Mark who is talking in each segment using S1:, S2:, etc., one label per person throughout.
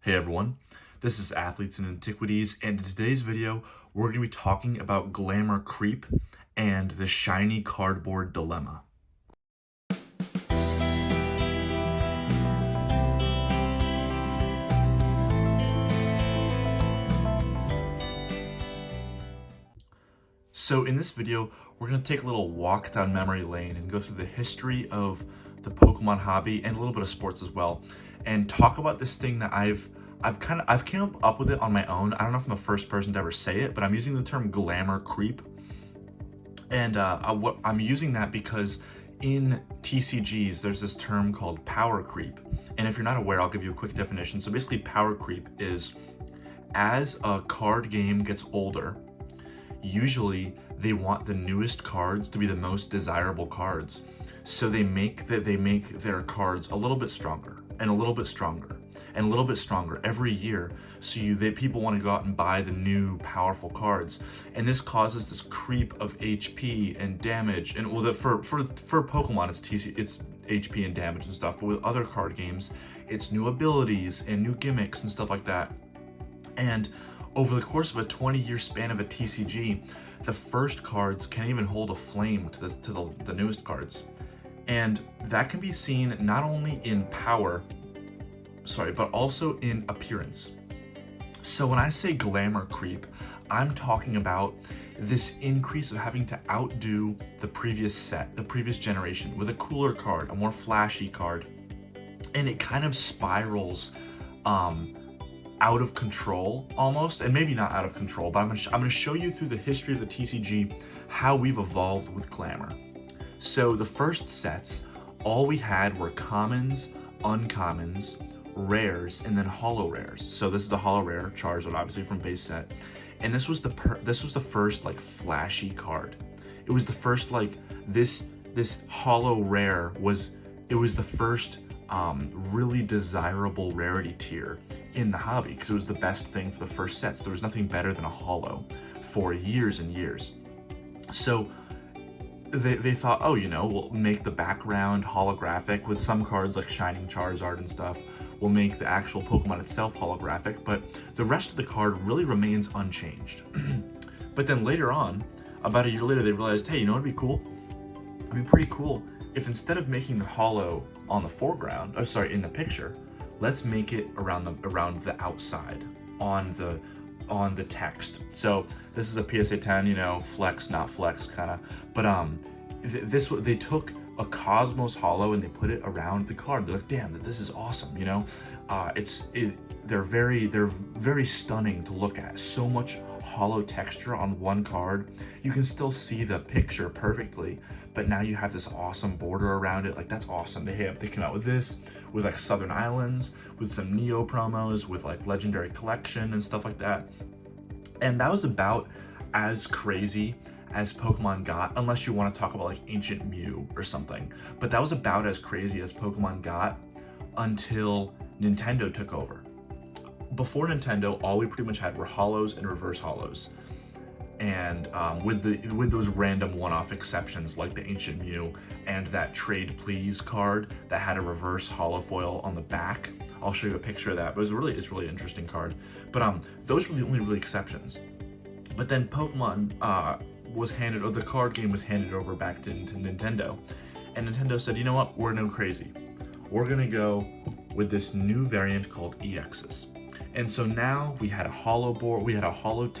S1: Hey everyone, this is Athletes and Antiquities, and in today's video, we're going to be talking about Glamour Creep and the shiny cardboard dilemma. So in this video, we're going to take a little walk down memory lane and go through the history of the Pokemon hobby and a little bit of sports as well, and talk about this thing that I've came up with it on my own. I don't know if I'm the first person to ever say it, but I'm using the term Glamour Creep. And I'm using that because in TCGs, there's this term called power creep. And if you're not aware, I'll give you a quick definition. So basically, power creep is as a card game gets older, usually they want the newest cards to be the most desirable cards. So they make their cards a little bit stronger and a little bit stronger and a little bit stronger every year. So people want to go out and buy the new powerful cards, and this causes this creep of HP and damage. And well, for Pokemon, it's HP and damage and stuff. But with other card games, it's new abilities and new gimmicks and stuff like that. And over the course of a 20-year span of a TCG, the first cards can't even hold a flame to the newest cards. And that can be seen not only in power, but also in appearance. So when I say glamour creep, I'm talking about this increase of having to outdo the previous set, the previous generation, with a cooler card, a more flashy card. And it kind of spirals out of control almost, and maybe not out of control, but I'm gonna show you through the history of the TCG how we've evolved with Glamour. So the first sets, all we had were commons, uncommons, rares, and then holo rares. So this is the holo rare, Charizard, obviously from base set, and this was the first like flashy card. It was the first this holo rare was the first really desirable rarity tier in the hobby, because it was the best thing for the first sets. There was nothing better than a holo for years and years. So they thought, oh, we'll make the background holographic with some cards like Shining Charizard and stuff. We'll make the actual Pokemon itself holographic, but the rest of the card really remains unchanged. But then later on, about a year later, they realized, hey, it'd be cool? It'd be pretty cool if instead of making the holo on the foreground, in the picture, let's make it around the outside, on the text. So this is a PSA 10, flex, not flex kind of. But they took a Cosmos holo and they put it around the card. They're like, damn, this is awesome, they're very stunning to look at. So much holo texture on one card. You can still see the picture perfectly, but now you have this awesome border around it. Like, that's awesome. They came out with this, with like Southern Islands, with some Neo promos, with like Legendary Collection and stuff like that. And that was about as crazy as Pokemon got, unless you want to talk about like Ancient Mew or something. But that was about as crazy as Pokemon got until Nintendo took over. Before Nintendo, all we pretty much had were holos and reverse holos, and with those random one-off exceptions like the Ancient Mew and that Trade Please card that had a reverse holofoil on the back. I'll show you a picture of that, but it's really interesting card. But those were the only really exceptions. But then Pokemon the card game was handed over back to Nintendo, and Nintendo said, you know what, we're no crazy. We're gonna go with this new variant called EXs. And so now we had a holo board, we had a holo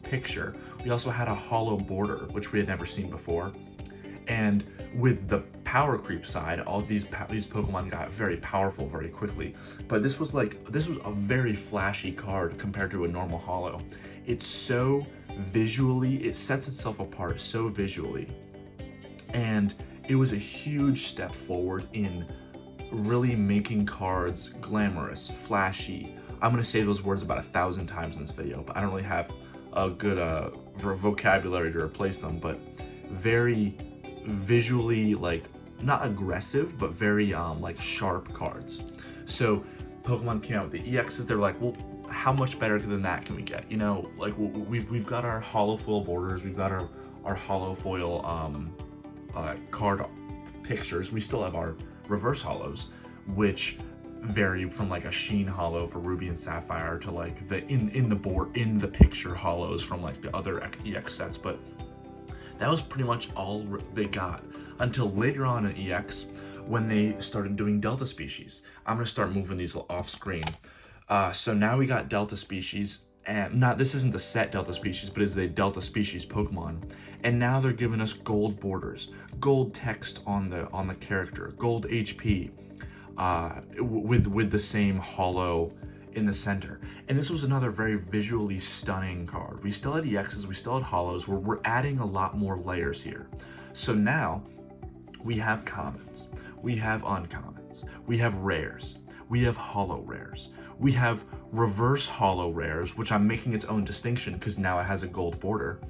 S1: picture. We also had a holo border, which we had never seen before. And with the power creep side, all these Pokemon got very powerful very quickly. But this was a very flashy card compared to a normal holo. It's so visually, it sets itself apart so visually. And it was a huge step forward in really making cards glamorous, flashy. I'm gonna say those words about 1,000 times in this video, but I don't really have a good vocabulary to replace them. But very visually, like, not aggressive, but very like sharp cards. So Pokemon came out with the EXs. They're like, well, how much better than that can we get? Like, we've got our holofoil borders, we've got our holofoil card pictures. We still have our reverse holos, which vary from like a sheen holo for Ruby and Sapphire to like the in the picture holos from like the other EX sets, but that was pretty much all they got until later on in EX when they started doing Delta Species. I'm gonna start moving these off screen. So now we got Delta Species, and this isn't the set Delta Species, but is a Delta Species Pokemon. And now they're giving us gold borders, gold text on the character, gold HP, with the same holo in the center. And this was another very visually stunning card. We still had EXs, we still had holos, we're adding a lot more layers here. So now we have commons, we have uncommons, we have rares, we have holo rares, we have reverse holo rares, which I'm making its own distinction because now it has a gold border.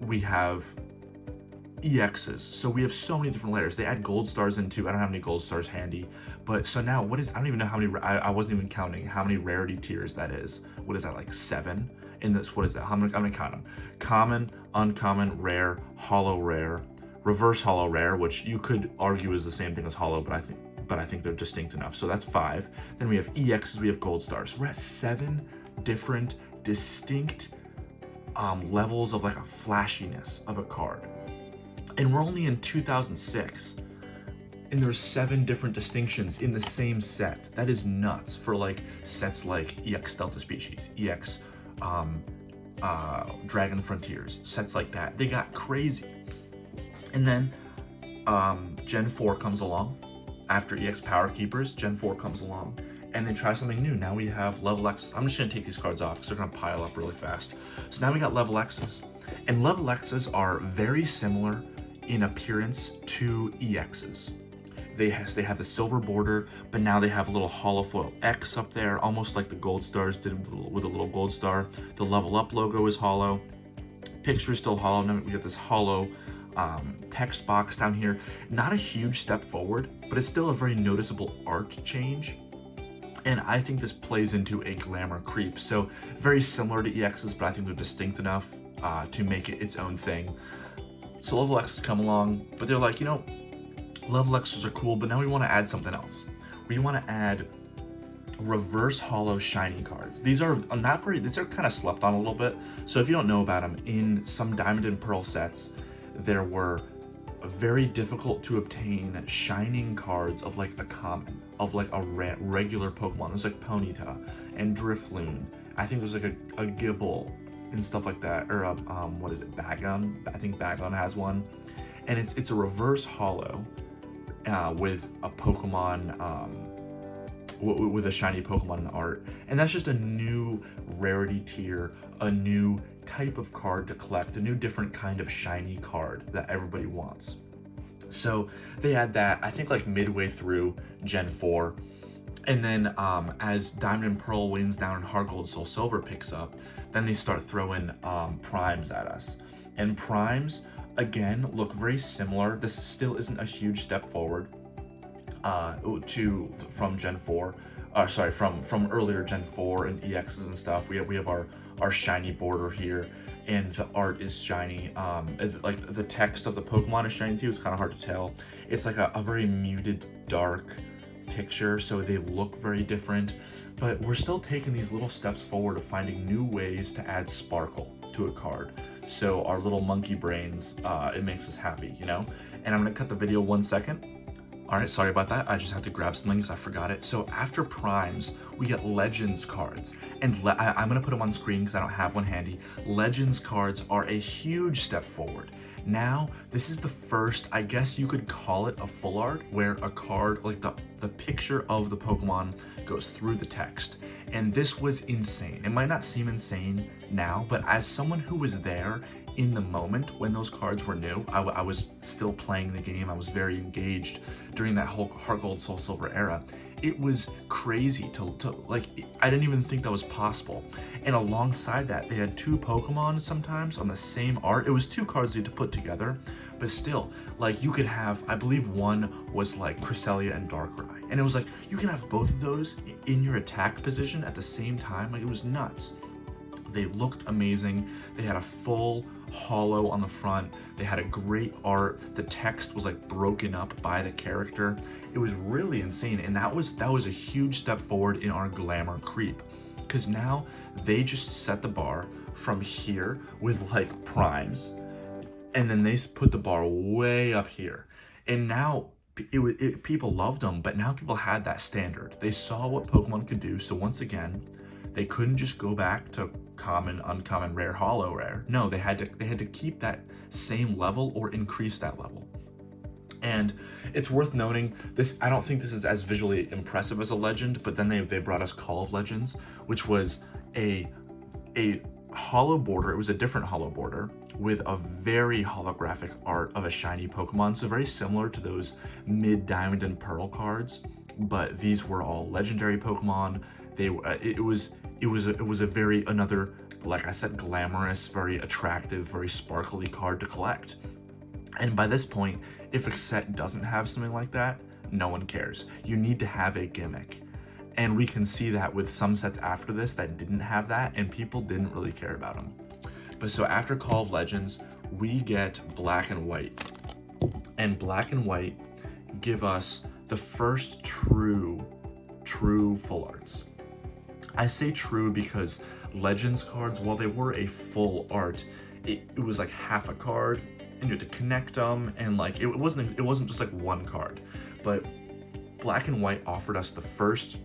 S1: We have EXs, so we have so many different layers. They add gold stars into, I don't have any gold stars handy, but so now I don't even know how many, I wasn't even counting how many rarity tiers that is. What is that, like 7 in this? What is that? I'm gonna count them. Common, uncommon, rare, holo rare, reverse holo rare, which you could argue is the same thing as holo, but I think they're distinct enough. So that's 5. Then we have EXs, we have gold stars. We're at 7 different distinct levels of like a flashiness of a card. And we're only in 2006, and there's 7 different distinctions in the same set. That is nuts for like sets like EX Delta Species, EX Dragon Frontiers, sets like that. They got crazy. And then Gen 4 comes along. After EX Power Keepers, Gen 4 comes along, and they try something new. Now we have level X. I'm just gonna take these cards off because they're gonna pile up really fast. So now we got level X's. And level X's are very similar in appearance to EXs. They have the silver border, but now they have a little holofoil X up there, almost like the gold stars did with a little gold star. The level up logo is holo. Picture is still holo. Now we got this holo text box down here. Not a huge step forward, but it's still a very noticeable art change. And I think this plays into a glamour creep. So very similar to EXs, but I think they're distinct enough to make it its own thing. So level X's come along, but they're like, you know, level X's are cool, but now we want to add something else. We want to add reverse holo shiny cards. These are these are kind of slept on a little bit. So if you don't know about them, in some Diamond and Pearl sets, there were very difficult to obtain shining cards of like a common, of like a regular Pokemon. There's like Ponyta and Drifloon. I think there's like a Gibble and stuff like that, or what is it, Bagon? I think Bagon has one, and it's a reverse holo with a Pokemon, with a shiny Pokemon in the art, and that's just a new rarity tier, a new type of card to collect, a new different kind of shiny card that everybody wants. So they add that, I think like midway through Gen 4, and then as Diamond and Pearl wins down and Heart Gold Soul Silver picks up, then they start throwing primes at us. And primes, again, look very similar. This still isn't a huge step forward from Gen 4. From earlier Gen 4 and EXs and stuff. We have our shiny border here, and the art is shiny. Like the text of the Pokemon is shiny too. It's kind of hard to tell. It's like a very muted, dark picture, so they look very different, but we're still taking these little steps forward of finding new ways to add sparkle to a card. So our little monkey brains, it makes us happy, you know? And I'm gonna cut the video 1 second. All right, sorry about that. I just have to grab something because I forgot it. So after primes, we get Legends cards. And I'm gonna put them on screen because I don't have one handy. Legends cards are a huge step forward. Now, this is the first, I guess you could call it a full art, where a card, like the picture of the Pokemon goes through the text. And this was insane. It might not seem insane now, but as someone who was there in the moment when those cards were new, I was still playing the game. I was very engaged during that whole Heart Gold Soul Silver era. It was crazy to like, I didn't even think that was possible. And alongside that, they had 2 Pokemon sometimes on the same art. It was 2 cards you had to put together, but still, like you could have, I believe one was like Cresselia and Darkrai. And it was like, you can have both of those in your attack position at the same time. Like it was nuts. They looked amazing. They had a full holo on the front. They had a great art. The text was like broken up by the character. It was really insane, and that was a huge step forward in our Glamour creep, because now they just set the bar from here with like primes, and then they put the bar way up here, and now people loved them, but now people had that standard. They saw what Pokemon could do, so once again, they couldn't just go back to common, uncommon, rare, holo rare. No, they had to keep that same level or increase that level. And it's worth noting, this, I don't think this is as visually impressive as a legend, but then they brought us Call of Legends, which was a holo border. It was a different holo border with a very holographic art of a shiny Pokemon, so very similar to those mid Diamond and Pearl cards, but these were all legendary Pokemon. It was a very, another, like I said, glamorous, very attractive, very sparkly card to collect. And by this point, if a set doesn't have something like that, no one cares. You need to have a gimmick. And we can see that with some sets after this that didn't have that, and people didn't really care about them. But so after Call of Legends, we get Black and White. And Black and White give us the first true full arts. I say true because Legends cards, while they were a full art, it was like half a card, and you had to connect them, and like it wasn't just like one card. But Black and White offered us the first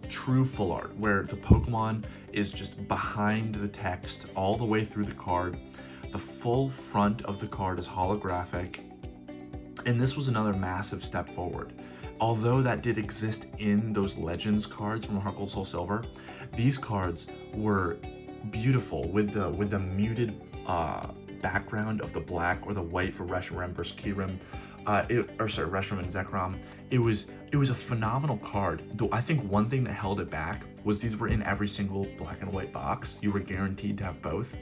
S1: true full art, where the Pokemon is just behind the text all the way through the card. The full front of the card is holographic, and this was another massive step forward. Although that did exist in those Legends cards from Heart Gold Soul Silver, these cards were beautiful with the muted background of the black or the white for Reshiram versus Kyurem, Reshiram and Zekrom. It was a phenomenal card. Though I think one thing that held it back was these were in every single Black and White box. You were guaranteed to have both,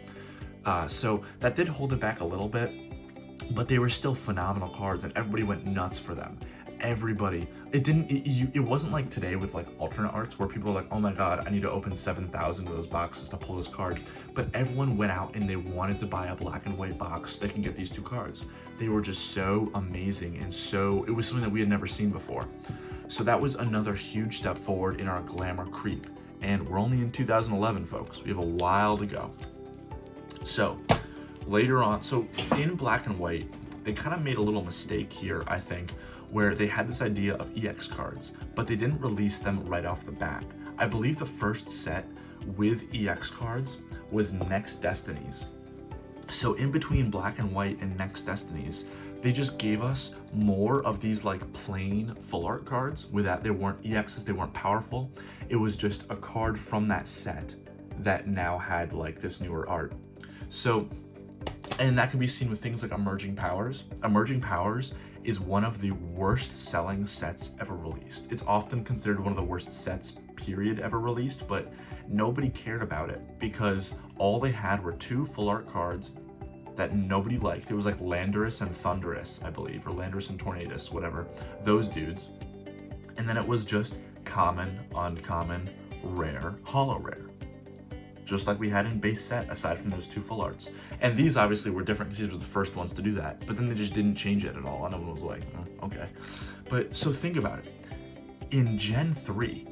S1: so that did hold it back a little bit. But they were still phenomenal cards, and everybody went nuts for them. Everybody. It wasn't like today with like alternate arts where people are like, oh my god, I need to open 7,000 of those boxes to pull this card. But everyone went out and they wanted to buy a Black and White box so they can get these two cards. They were just so amazing, and so it was something that we had never seen before. So that was another huge step forward in our Glamour creep. And we're only in 2011, folks. We have a while to go. So later on, so in Black and White, they kind of made a little mistake here, I think, where they had this idea of EX cards, but they didn't release them right off the bat. I believe the first set with EX cards was Next Destinies. So in between Black and White and Next Destinies, they just gave us more of these like plain full art cards with that they weren't EXs, they weren't powerful. It was just a card from that set that now had like this newer art. So, and that can be seen with things like Emerging Powers. Emerging Powers is one of the worst selling sets ever released. It's often considered one of the worst sets, period, ever released, but nobody cared about it because all they had were two full art cards that nobody liked. It was like Landorus and Thunderous, I believe, or Landorus and Tornadus, whatever, those dudes. And then it was just common, uncommon, rare, holo rare. Just like we had in base set, aside from those two full arts. And these obviously were different because these were the first ones to do that, but then they just didn't change it at all, and everyone was like, oh, okay. But so think about it. In Gen 3,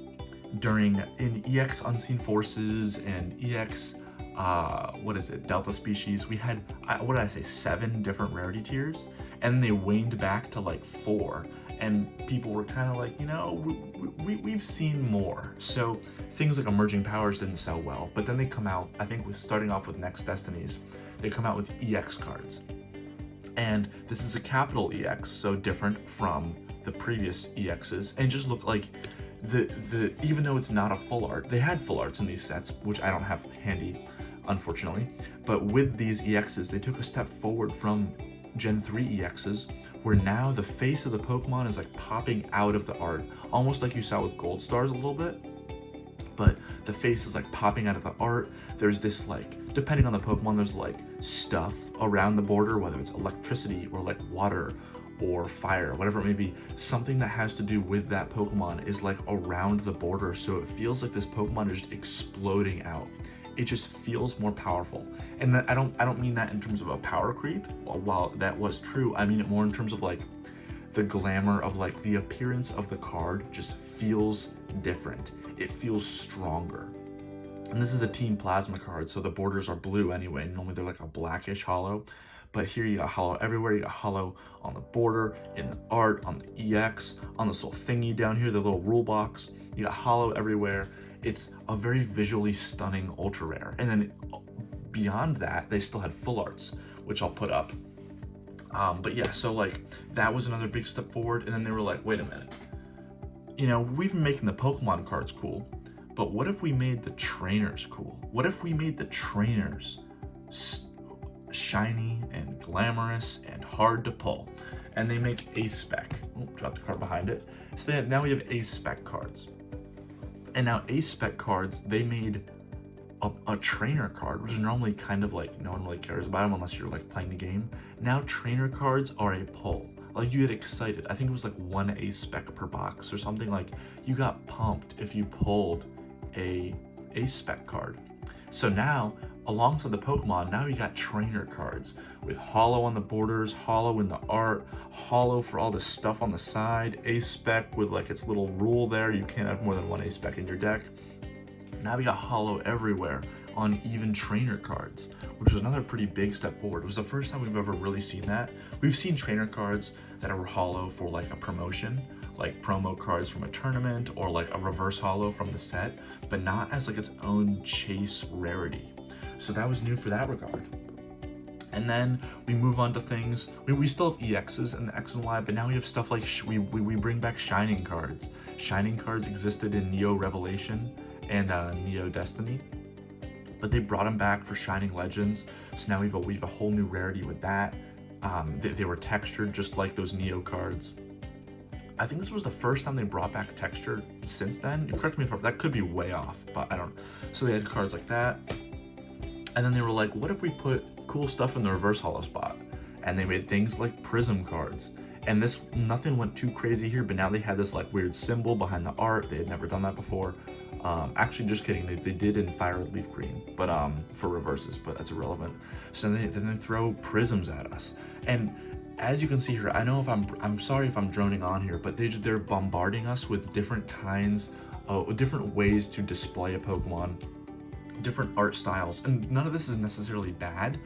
S1: in EX Unseen Forces and EX, Delta Species, we had, 7 different rarity tiers, and they waned back to like 4. And people were kind of like, we've seen more. So things like Emerging Powers didn't sell well, but then they come out, I think starting off with Next Destinies, they come out with EX cards. And this is a capital EX, so different from the previous EXs, and just look like even though it's not a full art, they had full arts in these sets, which I don't have handy, unfortunately. But with these EXs, they took a step forward from Gen 3 EXs, where now the face of the Pokemon is like popping out of the art, almost like you saw with Gold Stars a little bit, but the face is like popping out of the art. There's this like, depending on the Pokemon, there's like stuff around the border, whether it's electricity or like water or fire, whatever it may be. Something that has to do with that Pokemon is like around the border, so it feels like this Pokemon is just exploding out. it just feels more powerful. And that, I don't mean that in terms of a power creep. While that was true, I mean it more in terms of like the glamour of like the appearance of the card just feels different. It feels stronger. And this is a team plasma card, so the borders are blue anyway. Normally they're like a blackish holo, but here you got holo everywhere. You got holo on the border, in the art, on the EX, on this little thingy down here, the little rule box. You got holo everywhere. It's a very visually stunning ultra rare. And then beyond that, they still had full arts, which I'll put up. But yeah, so like that was another big step forward. And then they were like, wait a minute, you know, we've been making the Pokemon cards cool, but what if we made the trainers cool? What if we made the trainers shiny and glamorous and hard to pull? And they make a spec. Oh, drop the card behind it. So now we have a spec cards. And now a spec cards, they made a trainer card, which is normally kind of like no one really cares about them unless you're like playing the game. Now trainer cards are a pull. Like you get excited. I think it was like 1 a spec per box or something. Like you got pumped if you pulled a spec card. So now alongside the Pokemon, now you got trainer cards with holo on the borders, holo in the art, holo for all the stuff on the side, a spec with like its little rule there. You can't have more than 1 a spec in your deck. Now we got holo everywhere on even trainer cards, which was another pretty big step forward. It was the first time we've ever really seen that. We've seen trainer cards that are holo for like a promotion, like promo cards from a tournament or like a reverse holo from the set, but not as like its own chase rarity. So that was new for that regard. And then we move on to things, we still have EXs and the X and Y, but now we have stuff like, we bring back Shining cards. Shining cards existed in Neo Revelation and Neo Destiny, but they brought them back for Shining Legends. So now we have a whole new rarity with that. They were textured just like those Neo cards. I think this was the first time they brought back texture since then. Correct me if that could be way off, but I don't. So they had cards like that. And then they were like, what if we put cool stuff in the reverse holo spot? And they made things like prism cards. And this, nothing went too crazy here, but now they had this like weird symbol behind the art. They had never done that before. Actually, just kidding, they did in Fire Leaf Green, but for reverses, but that's irrelevant. So then they throw prisms at us. And as you can see here, I know if I'm sorry if I'm droning on here, but they're bombarding us with different kinds of, different ways to display a Pokemon, different art styles. And none of this is necessarily bad.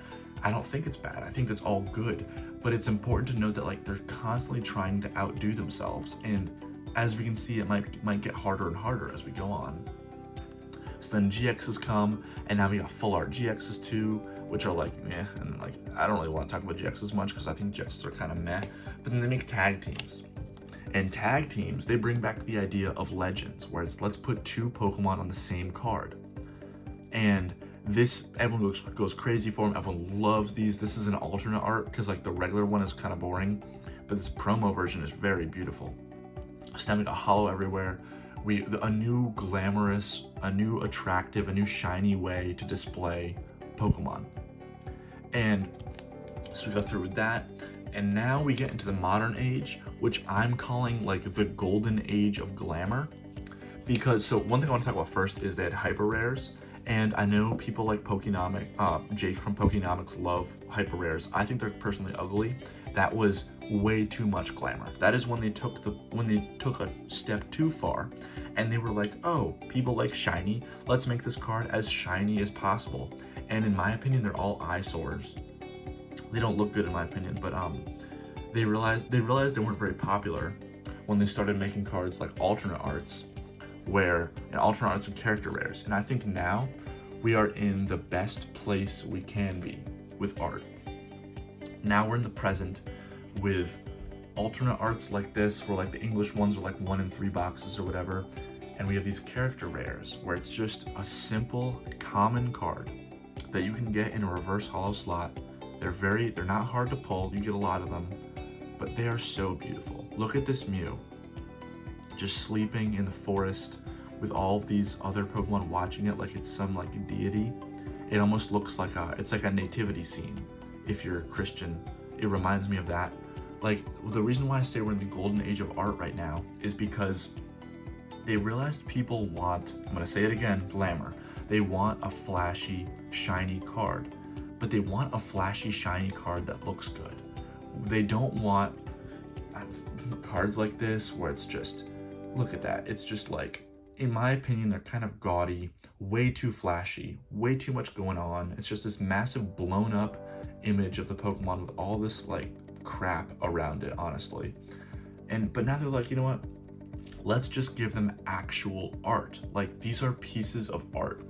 S1: I don't think it's bad. I think it's all good, but it's important to note that like they're constantly trying to outdo themselves. And as we can see, it might get harder and harder as we go on. So then GXs come, and now we got full art GXs too, which are like meh, and like I don't really want to talk about GXs much because I think GXs are kind of meh. But then they make tag teams, and tag teams, they bring back the idea of legends, where it's let's put 2 Pokemon on the same card. And this, everyone goes crazy for them. Everyone loves these. This is an alternate art because like the regular one is kind of boring, but this promo version is very beautiful. So now we got holo everywhere. A new glamorous, a new attractive, a new shiny way to display Pokemon. And so we go through with that. And now we get into the modern age, which I'm calling like the golden age of glamour. Because, so one thing I want to talk about first is they had hyper rares. And I know people like Jake from Pokenomics love hyper rares. I think they're personally ugly. That was way too much glamour. That is when they took a step too far, and they were like, oh, people like shiny, let's make this card as shiny as possible. And in my opinion, they're all eyesores. They don't look good in my opinion, but they realized they weren't very popular when they started making cards like alternate arts, where alternate arts and character rares. And I think now we are in the best place we can be with art. Now we're in the present with alternate arts like this, where like the English ones are like 1 in 3 boxes or whatever, and we have these character rares where it's just a simple common card that you can get in a reverse holo slot. They're not hard to pull, you get a lot of them, but they are so beautiful. Look at this Mew, just sleeping in the forest with all of these other Pokemon watching it like it's some like deity. It almost looks like it's like a nativity scene. If you're a Christian, it reminds me of that. Like, the reason why I say we're in the golden age of art right now is because they realized people want, I'm gonna say it again, glamour. They want a flashy, shiny card, but they want a flashy, shiny card that looks good. They don't want cards like this where it's just, look at that. It's just like, in my opinion, they're kind of gaudy, way too flashy, way too much going on. It's just this massive blown up image of the Pokemon with all this like crap around it, honestly. But now they're like, you know what? Let's just give them actual art. Like, these are pieces of art.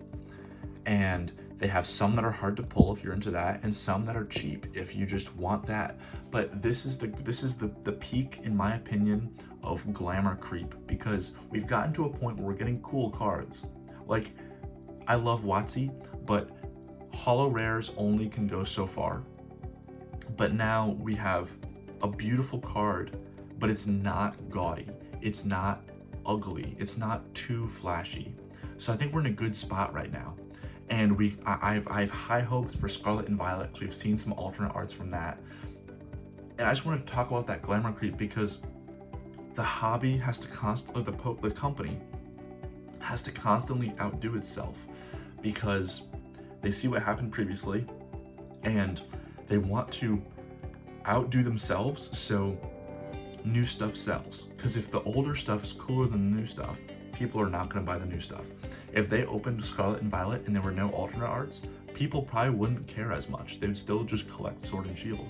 S1: And they have some that are hard to pull if you're into that, and some that are cheap if you just want that. But this is the peak, in my opinion, of glamour creep, because we've gotten to a point where we're getting cool cards. Like, I love WotC, but holo rares only can go so far. But now we have a beautiful card, but it's not gaudy. It's not ugly. It's not too flashy. So I think we're in a good spot right now. And I have high hopes for Scarlet and Violet, because we've seen some alternate arts from that. And I just want to talk about that glamour creep, because the hobby has to the company has to constantly outdo itself, because they see what happened previously and they want to outdo themselves, so new stuff sells. Because if the older stuff is cooler than the new stuff, people are not going to buy the new stuff. If they opened Scarlet and Violet and there were no alternate arts, people probably wouldn't care as much. They would still just collect Sword and Shield.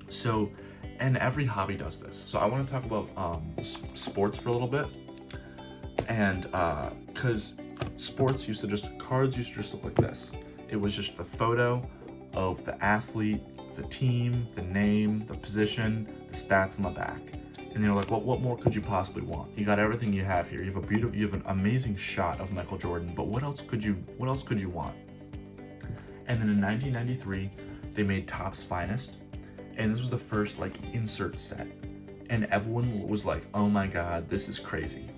S1: So, and every hobby does this. So I want to talk about sports for a little bit. And because cards used to just look like this. It was just the photo of the athlete, the team, the name, the position, the stats on the back. And they're like, what more could you possibly want? You got everything you have here. You have an amazing shot of Michael Jordan, but what else could you want? And then in 1993, they made Topps Finest, and this was the first like insert set. And everyone was like, oh my God, this is crazy.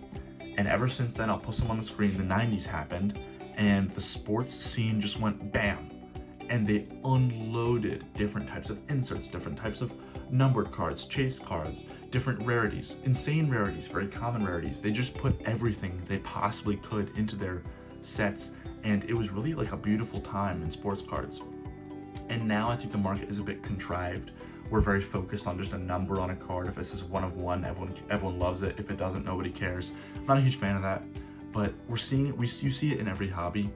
S1: And ever since then, I'll put some on the screen, the 90s happened, and the sports scene just went bam. And they unloaded different types of inserts, different types of numbered cards, chase cards, different rarities, insane rarities, very common rarities. They just put everything they possibly could into their sets, and it was really like a beautiful time in sports cards. And now I think the market is a bit contrived. We're very focused on just a number on a card. If this is 1 of 1, everyone loves it. If it doesn't, nobody cares. I'm not a huge fan of that, but you see it in every hobby.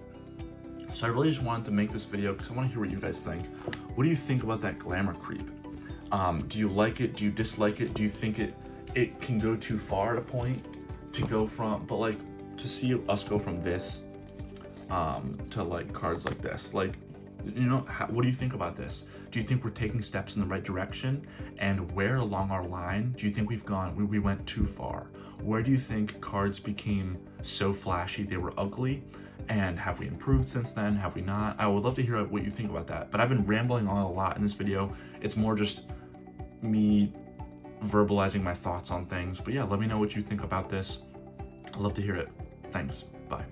S1: So I really just wanted to make this video because I want to hear what you guys think. What do you think about that glamour creep? Do you like it? Do you dislike it? Do you think it can go too far at a point to go from, but like to see us go from this to like cards like this? Like, you know, what do you think about this? Do you think we're taking steps in the right direction? And where along our line do you think we went too far? Where do you think cards became so flashy they were ugly? And have we improved since then? Have we not? I would love to hear what you think about that. But I've been rambling on a lot in this video. It's more just me verbalizing my thoughts on things. But yeah, let me know what you think about this. I'd love to hear it. Thanks. Bye.